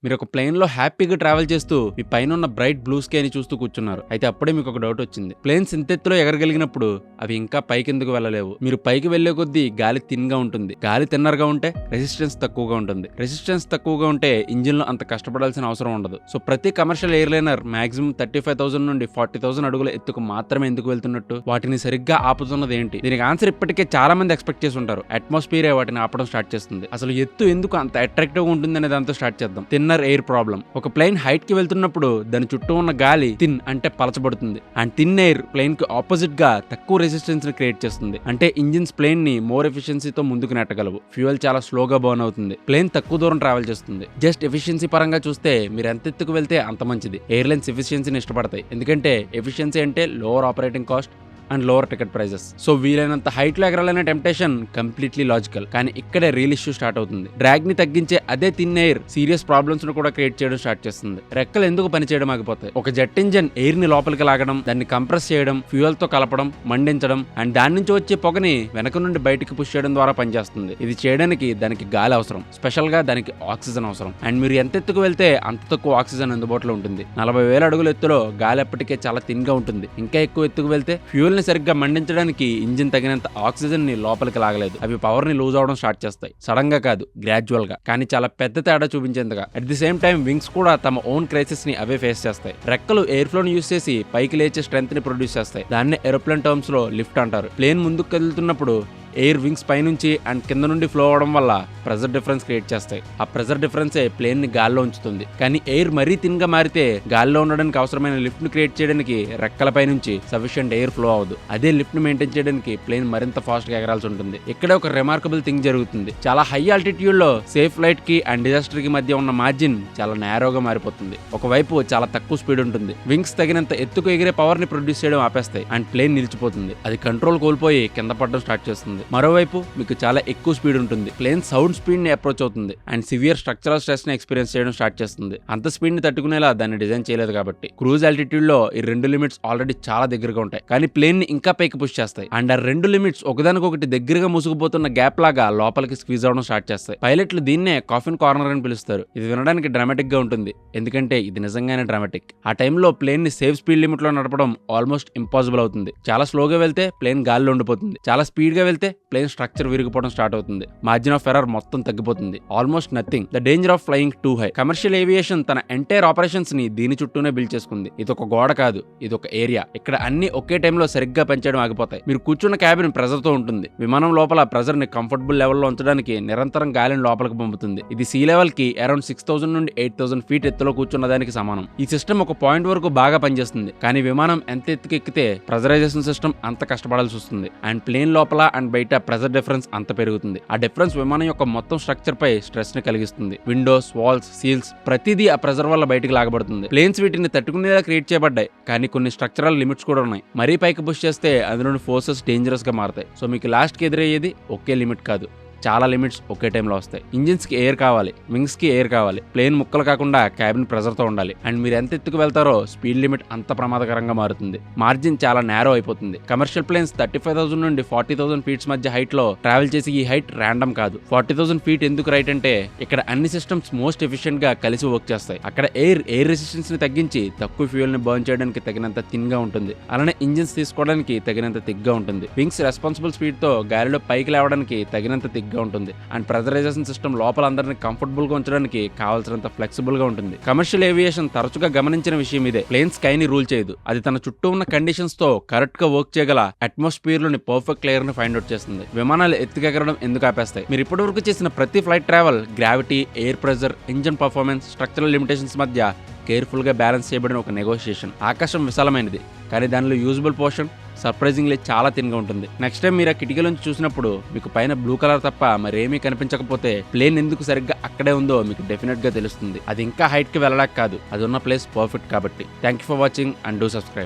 మీరు ఒక ప్లేన్ లో హ్యాపీగా ట్రావెల్ చేస్తూ మీ పైన ఉన్న బ్రైట్ బ్లూ స్కైని చూస్తూ కూర్చున్నారు. అయితే అప్పుడే మీకు ఒక డౌట్ వచ్చింది. ప్లేన్స్ ఇంతెత్తులో ఎగరగలిగినప్పుడు అవి ఇంకా పైకి ఎందుకు వెళ్ళలేవు? మీరు పైకి వెళ్లే కొద్దీ గాలి థిన్ గా ఉంటుంది. గాలి థిన్నర్ గా ఉంటే రెసిస్టెన్స్ తక్కువగా ఉంటుంది. రెసిస్టెన్స్ తక్కువగా ఉంటే ఇంజిన్ లో అంత కష్టపడాల్సిన అవసరం ఉండదు. సో ప్రతి కమర్షియల్ ఎయిర్లైనర్ మాక్సిమం 35,000 నుండి 40,000 అడుగుల ఎత్తుకు మాత్రమే ఎందుకు వెళ్తున్నట్టు? వాటిని సరిగ్గా ఆపుతున్నది ఏంటి? దీనికి ఆన్సర్ ఇప్పటికే చాలా మంది ఎక్స్పెక్ట్ చేసి ఉంటారు. అట్మాస్ఫియరే వాటిని ఆపడం స్టార్ట్ చేస్తుంది. అసలు ఎత్తు ఎందుకు అంత అట్రాక్టివ్ గా ఉంటుంది అనే దాంతో స్టార్ట్ చేద్దాం. Thinner air problem. ఒక ప్లేన్ హైట్ కి వెళ్తున్నప్పుడు దాని చుట్టూ ఉన్న గాలి థిన్ అంటే పలచబడుతుంది. అండ్ థిన్ ఎయిర్ ప్లేన్ కి ఆపోజిట్ గా తక్కువ రెసిస్టెన్స్ ని క్రియేట్ చేస్తుంది. అంటే ఇంజిన్స్ ప్లేన్ ని మోర్ ఎఫిషియన్సీతో ముందుకు నెట్టగలవు. ఫ్యూయల్ చాలా స్లోగా బర్న్ అవుతుంది. ప్లేన్ తక్కువ దూరం ట్రావెల్ చేస్తుంది. జస్ట్ ఎఫిషియన్సీ పరంగా చూస్తే మీరు ఎంత ఎత్తుకు వెళ్తే అంత మంచిది. ఎయిర్లైన్స్ ఎఫిషియన్సీని ఇష్టపడతాయి. ఎందుకంటే ఎఫిషియన్సీ అంటే lower operating cost and lower ticket prices. So వీలైనంత హైట్ లో ఎగరాలనే టెంప్టేషన్ కంప్లీట్లీ లాజికల్. కానీ ఇక్కడే రియల్ ఇష్యూ స్టార్ట్ అవుతుంది. డ్రాగ్ ని తగ్గించే అదే థిన్ ఎయిర్ సీరియస్ ప్రాబ్లమ్స్ ను కూడా క్రియేట్ చేయడం స్టార్ట్ చేస్తుంది. రెక్కలు ఎందుకు పనిచేయడం ఆగిపోతాయి? ఒక జెట్ ఇంజన్ ఎయిర్ ని లోపలికి లాగడం, దాన్ని కంప్రెస్ చేయడం, ఫ్యూయల్ తో కలపడం, మండించడం అండ్ దాని నుంచి వచ్చే పొగని వెనక నుండి బయటికి పుష్ చేయడం ద్వారా పనిచేస్తుంది. ఇది చేయడానికి దానికి గాలి అవసరం. స్పెషల్ గా దానికి ఆక్సిజన్ అవసరం. అండ్ మీరు ఎంత ఎత్తుకు వెళ్తే అంత తక్కువ ఆక్సిజన్ అందుబాటులో ఉంటుంది. 40,000 అడుగుల ఎత్తులో గాలి ఎప్పటికే చాలా థిన్ గా ఉంటుంది. ఇంకా ఎక్కువ ఎత్తుకు వెళ్తే ఫ్యూయల్ ని సరిగ్గా మండించడానికి ఇంజిన్ తగినంత ఆక్సిజన్ ని లోపలికి లాగలేదు. అవి పవర్ ని లూజ్ అవడం స్టార్ట్ చేస్తాయి. సడన్ గా కాదు, గ్రాడ్యువల్ గా. కానీ చాలా పెద్ద తేడా చూపించేందుగా. At the same time wings కూడా తమ ఓన్ క్రైసిస్ ని అవే ఫేస్ చేస్తాయి. రెక్కలు ఎయిర్ ఫ్లో ని యూస్ చేసి పైకి లేచే స్ట్రెంత్ ని ప్రొడ్యూస్ చేస్తాయి. దాన్నే ఏరోప్లేన్ టర్మ్స్ లో లిఫ్ట్ అంటారు. ప్లేన్ ముందుకు కదులుతున్నప్పుడు ఎయిర్ వింగ్స్ పైనుంచి అండ్ కింద నుండి ఫ్లో అవడం వల్ల ప్రెజర్ డిఫరెన్స్ క్రియేట్ చేస్తాయి. ఆ ప్రెజర్ డిఫరెన్సే ప్లేన్ ని గాల్లో ఉంచుతుంది. కానీ ఎయిర్ మరీ థిన్ గా మారితే గాల్లో ఉండడానికి అవసరమైన లిఫ్ట్ ను క్రియేట్ చేయడానికి రెక్కల పై నుంచి సఫిషియెంట్ ఎయిర్ ఫ్లో అవ్వదు. అదే లిఫ్ట్ ను మెయింటైన్ చేయడానికి ప్లేన్ మరింత ఫాస్ట్ గా ఎగరాల్సి ఉంటుంది. ఇక్కడే ఒక రిమార్కబుల్ థింగ్ జరుగుతుంది. చాలా హై ఆల్టిట్యూడ్ లో సేఫ్ ఫ్లైట్ కి అండ్ డిజాస్టర్ కి మధ్య ఉన్న మార్జిన్ చాలా నేరోగా మారిపోతుంది. ఒకవైపు చాలా తక్కువ స్పీడ్ ఉంటుంది. వింగ్స్ తగినంత ఎత్తుకు ఎగిరే పవర్ ని ప్రొడ్యూస్ చేయడం ఆపేస్తాయి అండ్ ప్లేన్ నిలిచిపోతుంది. అది కంట్రోల్ కోల్పోయి కింద పడడం స్టార్ట్ చేస్తుంది. మరోవైపు మీకు చాలా ఎక్కువ స్పీడ్ ఉంటుంది. ప్లేన్ సౌండ్ స్పీడ్ ని అప్రోచ్ అవుతుంది అండ్ సివియర్ స్ట్రక్చరల్ స్ట్రెస్ ని ఎక్స్పీరియన్స్ చేయడం స్టార్ట్ చేస్తుంది. అంత స్పీడ్ ని తట్టుకునేలా దాన్ని డిజైన్ చేయలేదు కాబట్టి. క్రూజ్ ఆల్టిట్యూడ్ లో ఈ రెండు లిమిట్స్ ఆల్రెడీ చాలా దగ్గరగా ఉంటాయి. కానీ ప్లేన్ ని ఇంకా పైకి పుష్ చేస్తాయి అండ్ ఆ రెండు లిమిట్స్ ఒకదానికొకటి దగ్గరగా ముసుగుపోతున్న గ్యాప్ లాగా లోపలికి స్క్వీజ్ అవడం స్టార్ట్ చేస్తాయి. పైలట్లు దీన్నే కాఫిన్ కార్నర్ అని పిలుస్తారు. ఇది వినడానికి డ్రామాటిక్ గా ఉంటుంది. ఎందుకంటే ఇది నిజంగానే డ్రామాటిక్. ఆ టైంలో ప్లేన్ ని సేఫ్ స్పీడ్ లిమిట్ లో నడపడం ఆల్మోస్ట్ ఇంపాసిబుల్ అవుతుంది. చాలా స్లోగా వెళ్తే ప్లేన్ గాల్లో ఉండిపోతుంది. చాలా స్పీడ్ గా వెళ్తే ప్లేన్ స్ట్రక్చర్ విరిగిపోవడం స్టార్ట్ అవుతుంది. మార్జిన్ ఆఫ్ ఎర్రర్ మొత్తం తగ్గిపోతుంది. Almost nothing. The danger of flying two high. Commercial aviation తన ఎంటైర్ ఆపరేషన్స్ ని దీని చుట్టూనే బిల్డ్ చేసుకుంది. ఇది ఒక గోడ కాదు, ఇది ఒక ఏరియా. ఇక్కడ అన్ని ఒకే టైంలో సరిగ్గా పనిచేయడం ఆగిపోతాయి. మీరు కూర్చున్న క్యాబిన్ ప్రెజర్ తో ఉంటుంది. విమానం లోపల ప్రెజర్ ని కంఫర్టబుల్ లెవెల్లో ఉంచడానికి నిరంతరం గాలిని లోపలికి పంపుతుంది. ఇది సీ లెవెల్ కి అరౌండ్ 6,000 నుండి 8,000 ఫీట్ ఎత్తులో కూర్చున్న దానికి సమానం. ఈ సిస్టమ్ ఒక పాయింట్ వరకు బాగా పనిచేస్తుంది. కానీ విమానం ఎంత ఎత్తుకు ఎక్కితే ప్రెజరైజేషన్ సిస్టమ్ అంత కష్టపడాల్సి వస్తుంది. అండ్ ప్లేన్ లోపల అండ్ బయట ప్రెజర్ డిఫరెన్స్ అంత పెరుగుతుంది. ఆ డిఫరెన్స్ విమానం యొక్క మొత్తం స్ట్రక్చర్ పై స్ట్రెస్ ని కలిగిస్తుంది. విండోస్, వాల్స్, సీల్స్ ప్రతిదీ ఆ ప్రెజర్ వల్ల బయటికి లాగబడుతుంది. ప్లేన్స్ వీటిని తట్టుకునేలా క్రియేట్ చేయబడ్డాయి. కానీ కొన్ని స్ట్రక్చరల్ లిమిట్స్ కూడా ఉన్నాయి. మరీ పైకి పుష్ చేస్తే అందులోని ఫోర్సెస్ డేంజరస్ గా మారతాయి. సో మీకు లాస్ట్ కి ఎదురయ్యేది ఒకే లిమిట్ కాదు, చాలా లిమిట్స్ ఒకే టైంలో వస్తాయి. ఇంజిన్స్ కి ఎయిర్ కావాలి, వింగ్స్ కి ఎయిర్ కావాలి. ప్లేన్ ముక్కలు కాకుండా క్యాబిన్ ప్రెజర్ తో ఉండాలి. అండ్ మీరు ఎంత ఎత్తుకు వెళ్తారో స్పీడ్ లిమిట్ అంత ప్రమాదకరంగా మారుతుంది. మార్జిన్ చాలా నేరో అయిపోతుంది. కమర్షియల్ ప్లేన్స్ 35,000 నుండి 40,000 ఫీట్స్ మధ్య హైట్ లో ట్రావెల్ చేసి ఈ హైట్ ర్యాండమ్ కాదు. 40,000 ఫీట్ ఎందుకు రైట్ అంటే ఇక్కడ అన్ని సిస్టమ్స్ మోస్ట్ ఎఫిషియెంట్ గా కలిసి వర్క్ చేస్తాయి. అక్కడ ఎయిర్ రెసిస్టెన్స్ ని తగ్గించి తక్కువ ఫ్యూయల్ ని బర్న్ చేయడానికి తగినంత థిన్ గా ఉంటుంది. అలానే ఇంజిన్స్ తీసుకోవడానికి తగినంత థిక్ గా ఉంటుంది. వింగ్స్ రెస్పాన్సిబుల్ స్పీడ్ తో గాలిలో పైకి లేవడానికి తగినంత థిక్ గా ఉంటుంది. అండ్ ప్రెజరైజేషన్ సిస్టమ్ లోపల అందరినీ కంఫర్టబుల్ గా ఉంచడానికి కావాల్సినంత ఫ్లెక్సిబుల్ గా ఉంటుంది. కమర్షియల్ ఏవియేషన్ తరచుగా గమనించిన విషయం ఇదే. ప్లేన్ స్కై ని రూల్ చేయదు. అది తన చుట్టూ ఉన్న కండిషన్స్ తో కరెక్ట్ గా వర్క్ చేయగల అట్మాస్ఫియర్ లోని పర్ఫెక్ట్ లేయర్ ని ఫైండ్ అవుట్ చేస్తుంది. విమానాలు ఎత్తుకెగరడం ఎందుకు ఆపేస్తాయి? మీరు ఇప్పటి వరకు చేసిన ప్రతి flight travel gravity, air pressure, engine performance, structural limitations మధ్య కేర్ఫుల్ గా బ్యాలెన్స్ చేయబడిన ఒక నెగోషియేషన్. ఆకాశం విశాలమైనది, కానీ దానిలో యూజబుల్ పోర్షన్ సర్ప్రైజింగ్లీ చాలా థిన్ గా ఉంటుంది. నెక్స్ట్ టైం మీరు ఆ కిటికీ నుంచి చూసినప్పుడు మీకు పైన బ్లూ కలర్ తప్ప మరేమీ కనిపించకపోతే ప్లేన్ ఎందుకు సరిగ్గా అక్కడే ఉందో మీకు డెఫినెట్ గా తెలుస్తుంది. అది ఇంకా హైట్ కి వెళ్ళడానికి కాదు, అది ఉన్న ప్లేస్ పర్ఫెక్ట్ కాబట్టి. Thank you for watching and do subscribe.